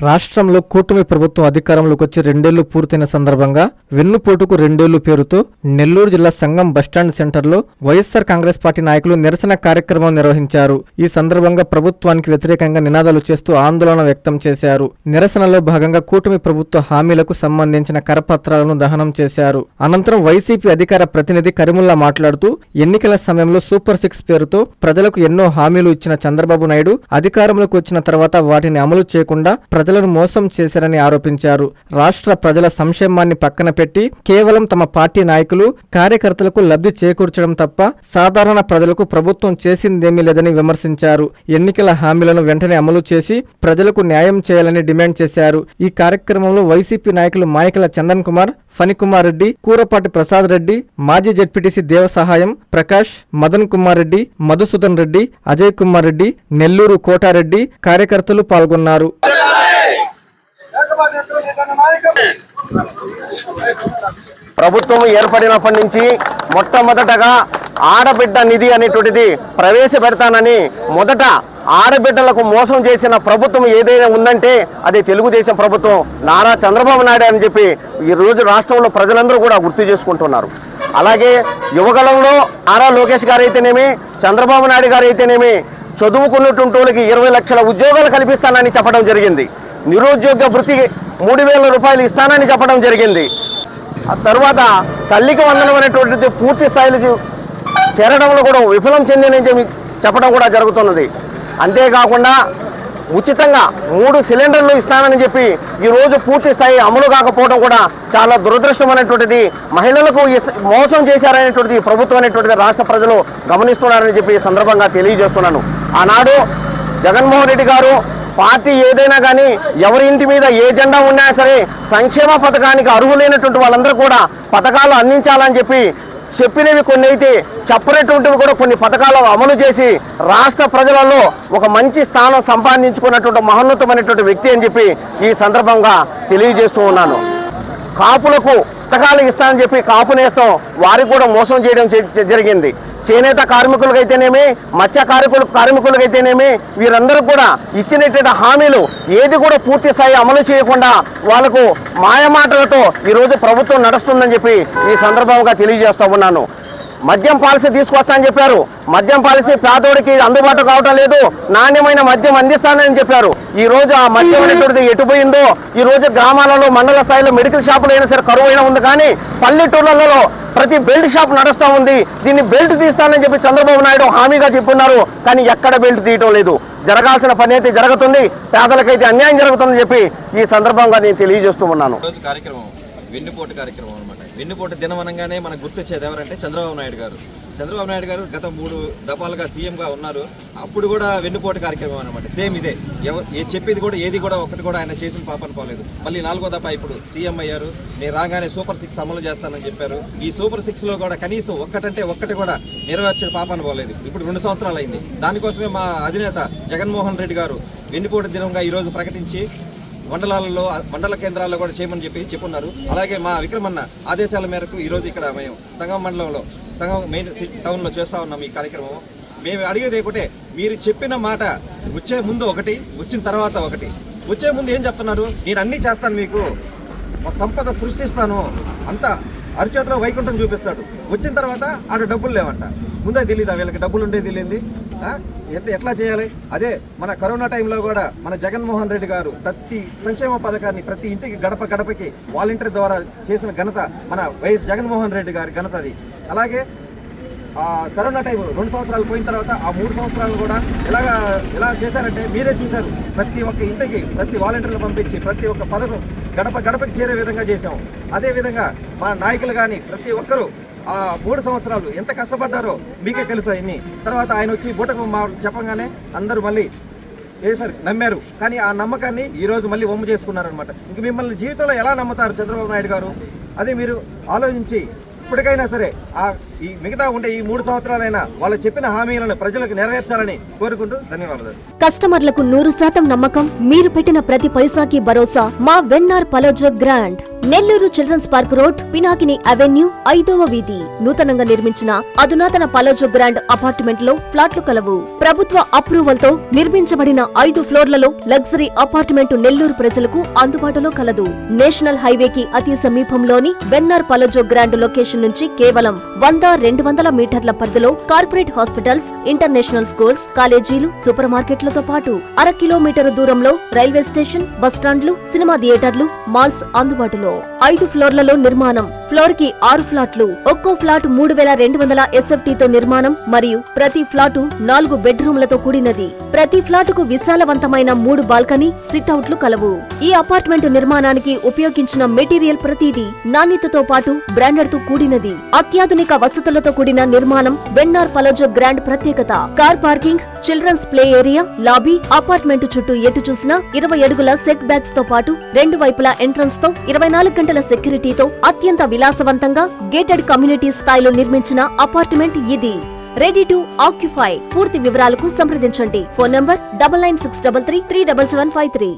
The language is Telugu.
రాష్ట్రంలో కూటమి ప్రభుత్వం అధికారంలోకి వచ్చి 2 ఏళ్లు పూర్తయిన సందర్భంగా వెన్నుపోటుకు 2 ఏళ్లు పేరుతో నెల్లూరు జిల్లా సంగం బస్టాండ్ సెంటర్లో వైఎస్సార్ కాంగ్రెస్ పార్టీ నాయకులు నిరసన కార్యక్రమం నిర్వహించారు. ఈ సందర్భంగా ప్రభుత్వానికి వ్యతిరేకంగా నినాదాలు చేస్తూ ఆందోళన వ్యక్తం చేశారు. నిరసనలో భాగంగా కూటమి ప్రభుత్వ హామీలకు సంబంధించిన కరపత్రాలను దహనం చేశారు. అనంతరం వైసీపీ అధికార ప్రతినిధి కరీముల్లా మాట్లాడుతూ ఎన్నికల సమయంలో సూపర్ 6 పేరుతో ప్రజలకు ఎన్నో హామీలు ఇచ్చిన చంద్రబాబు నాయుడు అధికారంలోకి వచ్చిన తర్వాత వాటిని అమలు చేయకుండా ప్రజలను మోసం చేశారని ఆరోపించారు. రాష్ట్ర ప్రజల సంక్షేమాన్ని పక్కన పెట్టి కేవలం తమ పార్టీ నాయకులు కార్యకర్తలకు లబ్ధి చేకూర్చడం తప్ప సాధారణ ప్రజలకు ప్రభుత్వం చేసిందేమీ లేదని విమర్శించారు. ఎన్నికల హామీలను వెంటనే అమలు చేసి ప్రజలకు న్యాయం చేయాలని డిమాండ్ చేశారు. ఈ కార్యక్రమంలో వైసీపీ నాయకులు మాయకల చందన్ కుమార్, ఫణికుమార్ రెడ్డి, కూరపాటి ప్రసాద్ రెడ్డి, మాజీ జెడ్పీటీసీ దేవసహాయం, ప్రకాష్, మదన్ కుమార్ రెడ్డి, మధుసూదన్ రెడ్డి, అజయ్ కుమార్ రెడ్డి, నెల్లూరు కోటారెడ్డి కార్యకర్తలు పాల్గొన్నారు. ప్రభుత్వం ఏర్పడినప్పటి నుంచి మొట్టమొదటగా ఆడబిడ్డ నిధి అనేటువంటిది ప్రవేశపెడతానని మొదట ఆడబిడ్డలకు మోసం చేసిన ప్రభుత్వం ఏదైనా ఉందంటే అది తెలుగుదేశం ప్రభుత్వం, నారా చంద్రబాబు నాయుడు అని చెప్పి ఈరోజు రాష్ట్రంలో ప్రజలందరూ కూడా గుర్తు చేసుకుంటున్నారు. అలాగే యువగలంలో నారా లోకేష్ గారు అయితేనేమి, చంద్రబాబు నాయుడు గారు అయితేనేమి చదువుకున్నటువంటి వాళ్ళకి 20 లక్షల ఉద్యోగాలు కల్పిస్తానని చెప్పడం జరిగింది. నిరుద్యోగ భృతి 3,000 రూపాయలు ఇస్తానని చెప్పడం జరిగింది. ఆ తర్వాత తల్లికి వందనం అనేటువంటిది పూర్తి స్థాయిలో చేరడంలో కూడా విఫలం చెందినని చెప్పడం కూడా జరుగుతున్నది. అంతేకాకుండా ఉచితంగా 3 సిలిండర్లు ఇస్తానని చెప్పి ఈరోజు పూర్తి స్థాయి అమలు కాకపోవడం కూడా చాలా దురదృష్టమైనటువంటిది. మహిళలకు మోసం చేశారనేటువంటిది ప్రభుత్వం అనేటువంటిది రాష్ట్ర ప్రజలు గమనిస్తున్నారని చెప్పి ఈ సందర్భంగా తెలియజేస్తున్నాను. ఆనాడు జగన్మోహన్ రెడ్డి గారు పార్టీ ఏదైనా కానీ ఎవరి ఇంటి మీద ఏ జెండా ఉన్నా సరే సంక్షేమ పథకానికి అర్హులైనటువంటి వాళ్ళందరూ కూడా పథకాలు అందించాలని చెప్పినవి కొన్ని అయితే చెప్పనటువంటివి కూడా కొన్ని పథకాలు అమలు చేసి రాష్ట్ర ప్రజలలో ఒక మంచి స్థానం సంపాదించుకున్నటువంటి మహోన్నతమైనటువంటి వ్యక్తి అని చెప్పి ఈ సందర్భంగా తెలియజేస్తూ ఉన్నాను. కాపులకు పథకాలు ఇస్తానని చెప్పి కాపు నేస్తం వారికి కూడా మోసం చేయడం జరిగింది. చేనేత కార్మికులకైతేనేమి, మత్స్య కార్మికులకైతేనేమి వీరందరూ కూడా ఇచ్చినటువంటి హామీలు ఏది కూడా పూర్తి స్థాయి అమలు చేయకుండా వాళ్లకు మాయమాటలతో ఈరోజు ప్రభుత్వం నడుస్తుందని చెప్పి ఈ సందర్భంగా తెలియజేస్తూ ఉన్నాను. మద్యం పాలసీ తీసుకొస్తానని చెప్పారు. మద్యం పాలసీ పేదోడికి అందుబాటు కావడం లేదు. నాణ్యమైన మద్యం అందిస్తానని చెప్పారు. ఈ రోజు ఆ మద్యం అనేటువంటిది ఎటుపోయిందో, ఈ రోజు గ్రామాలలో మండల స్థాయిలో మెడికల్ షాపులు అయినా సరే కరువైనా ఉంది, కానీ పల్లెటూళ్ళలో ప్రతి బెల్ట్ షాప్ నడుస్తూ ఉంది. దీన్ని బెల్ట్ తీస్తానని చెప్పి చంద్రబాబు నాయుడు హామీగా చెప్పున్నారు, కానీ ఎక్కడ బెల్ట్ తీయటం లేదు. జరగాల్సిన పని అయితే జరుగుతుంది, పేదలకైతే అన్యాయం జరుగుతుందని చెప్పి ఈ సందర్భంగా నేను తెలియజేస్తూ ఉన్నాను. వెన్నుపోటు కార్యక్రమం అనమాట. వెన్నుపోటు దినమనగానే మనకు గుర్తొచ్చేది ఎవరంటే చంద్రబాబు నాయుడు గారు. చంద్రబాబు నాయుడు గారు గత 3 దఫాలుగా సీఎంగా ఉన్నారు. అప్పుడు కూడా వెన్నుపోటు కార్యక్రమం అనమాట. సేమ్ ఇదే, చెప్పేది కూడా ఏది కూడా ఒకటి కూడా ఆయన చేసిన పాపన పోలేదు. మళ్ళీ 4వ దఫా ఇప్పుడు సీఎం అయ్యారు. నేను రాగానే సూపర్ 6 అమలు చేస్తానని చెప్పారు. ఈ సూపర్ 6లో కూడా కనీసం ఒక్కటి కూడా నెరవేర్చిన పాపన పోలేదు. ఇప్పుడు 2 సంవత్సరాలు అయింది. దానికోసమే మా అధినేత జగన్మోహన్ రెడ్డి గారు వెన్నుపోటు దినంగా ఈరోజు ప్రకటించి మండలాలలో మండల కేంద్రాల్లో కూడా చేయమని చెప్పున్నారు. అలాగే మా విక్రమన్న ఆదేశాల మేరకు ఈరోజు ఇక్కడ మేము సంగం మండలంలో సంగం మెయిన్ టౌన్లో చేస్తూ ఉన్నాం ఈ కార్యక్రమం. మేము అడిగేది ఒకటే, మీరు చెప్పిన మాట వచ్చే ముందు ఒకటి, వచ్చిన తర్వాత ఒకటి. వచ్చే ముందు ఏం చెప్తున్నారు? నేను అన్నీ చేస్తాను, మీకు సంపద సృష్టిస్తాను, అంతా అరిచేతిలో వైకుంఠం చూపిస్తాడు. వచ్చిన తర్వాత ఆడ డబ్బులు లేవంట. ముందే తెలీదా వీళ్ళకి డబ్బులు ఉండేది తెలియంది? ఎట్లా చేయాలి? అదే మన కరోనా టైంలో కూడా మన జగన్మోహన్ రెడ్డి గారు ప్రతి సంక్షేమ పథకాన్ని ప్రతి ఇంటికి గడపకి వాలంటీర్ ద్వారా చేసిన ఘనత మన వైఎస్ జగన్మోహన్ రెడ్డి గారి ఘనత అది. అలాగే కరోనా టైం 2 సంవత్సరాలు పోయిన తర్వాత ఆ 3 సంవత్సరాలు కూడా ఎలా చేశారంటే మీరే చూశారు. ప్రతి ఒక్క ఇంటికి ప్రతి వాలంటీర్లు పంపించి ప్రతి ఒక్క పథకం గడపకి చేరే విధంగా చేశాము. అదేవిధంగా మన నాయకులు కానీ ప్రతి ఒక్కరూ ఆ 3 సంవత్సరాలు ఎంత కష్టపడ్డారో మీకే తెలుసా. ఇన్ని తర్వాత ఆయన వచ్చి బూటకు చెప్పగానే అందరూ మళ్ళీ వేసారు, నమ్మారు. కానీ ఆ నమ్మకాన్ని ఈరోజు మళ్ళీ వమ్ము చేసుకున్నారనమాట. ఇంక మిమ్మల్ని జీవితంలో ఎలా నమ్ముతారు చంద్రబాబు నాయుడు గారు? అదే మీరు ఆలోచించి ఇప్పటికైనా సరే ఆ ఈ మిగతా ఉండే ఈ 3 సంవత్సరాలైనా వాళ్ళు చెప్పిన హామీలను ప్రజలకు నెరవేర్చాలని కోరుకుంటూ ధన్యవాదాలు. కస్టమర్లకు 100% నమ్మకం, మీరు పెట్టిన ప్రతి పైసాకి భరోసా. మా వెన్నార్ Palazzo Grand, Nellore children's park road, Pinakini avenue, 5వ వీధి. నూతనంగా నిర్మించిన అధునాతన పలోజో గ్రాండ్ అపార్ట్మెంట్ లో ఫ్లాట్లు కలవు. ప్రభుత్వ అప్రూవల్ తో నిర్మించబడిన 5 ఫ్లోర్లలో లగ్జరీ అపార్ట్మెంట్ నెల్లూరు ప్రజలకు అందుబాటులో కలదు. నేషనల్ హైవేకి అతి సమీపంలోని వెన్నార్ పలోజో గ్రాండ్ లొకేషన్ నుంచి కేవలం 100-200 మీటర్ల పరిధిలో కార్పొరేట్ హాస్పిటల్స్, ఇంటర్నేషనల్ స్కూల్స్, కాలేజీలు, సూపర్ మార్కెట్లతో పాటు 1/2 కిలోమీటర్ దూరంలో రైల్వే స్టేషన్, బస్టాండ్లు, సినిమా థియేటర్లు, మాల్స్ అందుబాటులో. 5 ఫ్లోర్లలో నిర్మాణం. ఫ్లోర్ కి 6 ఫ్లాట్లు. ఒక్కో ఫ్లాట్ 3200 SFT తో నిర్మాణం మరియు ప్రతి ఫ్లాటు 4 బెడ్రూమ్లతో కూడినది. ప్రతి ఫ్లాటుకు విశాలవంతమైన 3 బాల్కనీ, సిట్అవుట్లు కలవు. ఈ అపార్ట్మెంట్ నిర్మాణానికి ఉపయోగించిన మెటీరియల్ ప్రతిదీ నాణ్యతతో పాటు బ్రాండెడ్ తో కూడినది. అత్యాధునిక వసతులతో కూడిన నిర్మాణం వెన్నార్ పలోజో గ్రాండ్ ప్రత్యేకత. Car parking, children's play area, lobby, apartment చుట్టూ ఎటు చూసినా 20 అడుగుల సెట్ బ్యాక్స్ తో పాటు 2 వైపులా ఎంట్రన్స్ తో 24 గంటల సెక్యూరిటీతో అత్యంత విలాసవంతంగా గేటెడ్ కమ్యూనిటీ స్థాయిలో నిర్మించిన అపార్ట్మెంట్ ఇది. Ready to occupy. పూర్తి వివరాలకు సంప్రదించండి. Phone number 9963337753.